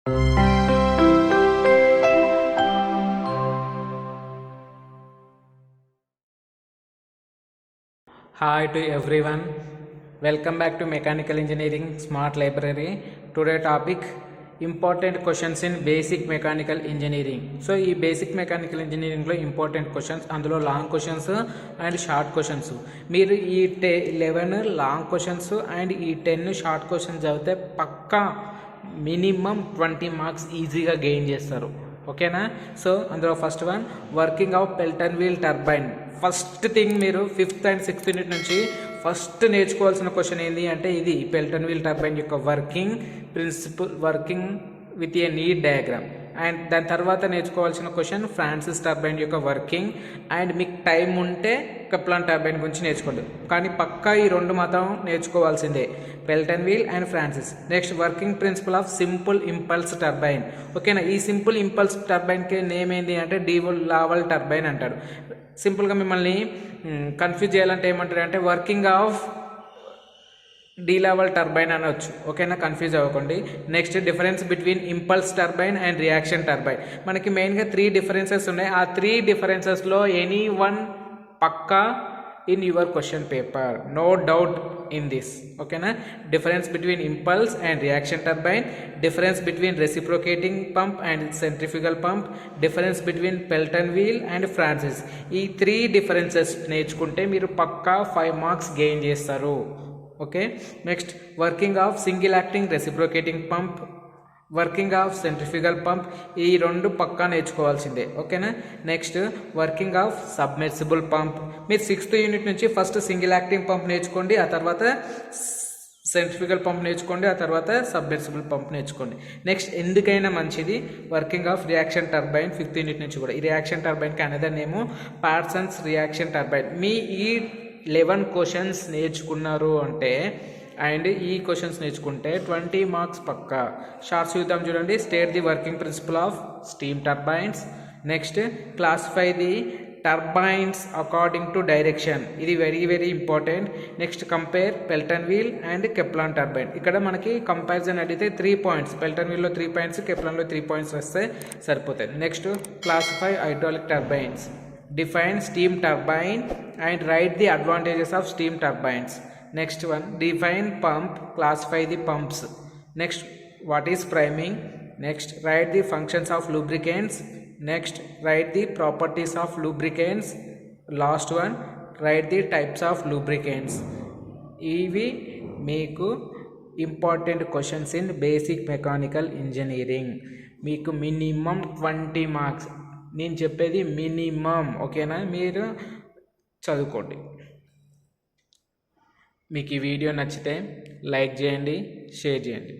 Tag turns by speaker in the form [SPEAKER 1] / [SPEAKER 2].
[SPEAKER 1] Hi to everyone. Welcome back to Mechanical Engineering Smart Library. Today topic important questions in basic mechanical engineering. So ఈ basic mechanical engineering లో important questions, అందులో long questions and short questions. మీరు ఈ 11 long questions and ఈ 10 short questions చదివితే పక్కా minimum 20 marks ఈజీగా gain చేస్తారు. ఓకేనా? సో అందులో first one working of Pelton wheel turbine. First thing మీరు 5th and 6th యూనిట్ నుంచి ఫస్ట్ నేర్చుకోవాల్సిన క్వశ్చన్ ఏంటి అంటే ఇది పెల్టన్ వీల్ టర్బైన్ యొక్క working principle, working with a neat diagram. And దాని తర్వాత నేర్చుకోవాల్సిన క్వశ్చన్ ఫ్రాన్సిస్ టర్బైన్ యొక్క వర్కింగ్. అండ్ మీకు టైం ఉంటే కెప్లాన్ టర్బైన్ గురించి నేర్చుకోండి, కానీ పక్కా ఈ రెండు మాత్రం నేర్చుకోవాల్సిందే, Pelton wheel and Francis. Next working principle of simple impulse turbine. ఓకేనా? ఈ సింపుల్ ఇంపల్స్ టర్బైన్కి నేమ్ ఏంటి అంటే లావల్ టర్బైన్ అంటారు. సింపుల్గా మిమ్మల్ని కన్ఫ్యూజ్ చేయాలంటే ఏమంటారు అంటే వర్కింగ్ ఆఫ్ లావల్ టర్బైన్ అనవచ్చు. ఓకేనా? కన్ఫ్యూజ్ అవ్వకండి. Next difference between impulse turbine and reaction turbine. మనకి మెయిన్గా 3 డిఫరెన్సెస్ ఉన్నాయి. ఆ 3 డిఫరెన్సెస్లో ఎనీ వన్ పక్కా in your question paper, no doubt in this. ఓకేనా? Difference between impulse and reaction turbine, difference between reciprocating pump and centrifugal pump, difference between Pelton wheel and Francis. ఈ 3 differences నేర్చుకుంటే మీరు పక్కా 5 marks gain చేస్తారు. Okay? Next working of single acting reciprocating pump, working of centrifugal pump. ఈ 2 పక్కా నేర్చుకోవాల్సిందే. ఓకేనా? Next working of submersible pump. మీరు 6th unit నుంచి first single acting pump నేర్చుకోండి, ఆ తర్వాత సెంట్రిఫ్యూగల్ పంప్ నేర్చుకోండి, ఆ తర్వాత సబ్మెర్సిబుల్ పంప్ నేర్చుకోండి. నెక్స్ట్ ఎందుకైనా మంచిది working of reaction turbine 5th unit నుంచి కూడా. ఈ రియాక్షన్ టర్బైన్కి అనదర్ నేము పార్సన్స్ రియాక్షన్ టర్బైన్. మీ ఈ 11 క్వశ్చన్స్ నేర్చుకున్నారు అంటే అండ్ ఈ క్వశ్చన్స్ నేర్చుకుంటే 20 మార్క్స్ పక్కా. షార్ట్స్ చూద్దాం చూడండి. State the working principle of steam turbines. Next classify the turbines according to direction. ఇది very very important. Next compare Pelton wheel and Kaplan turbine. ఇక్కడ మనకి కంపారిజన్ అడిగితే 3 పాయింట్స్, పెల్టన్ వీల్లో 3 points, కెప్లాన్లో 3 points వస్తే సరిపోతాయి. Next classify hydraulic turbines, define steam turbine and write the advantages of steam turbines. Next one, define pump, classify the pumps. Next, what is priming? Next, write the functions of lubricants. Next, write the properties of lubricants. Last one, write the types of lubricants. ఇవి మీకు important questions in basic mechanical engineering. మీకు minimum 20 marks, నేను చెప్పేది minimum. ఓకేనా? మీరు చదువుకోండి. మీకు ఈ వీడియో నచ్చితే లైక్ చేయండి, షేర్ చేయండి.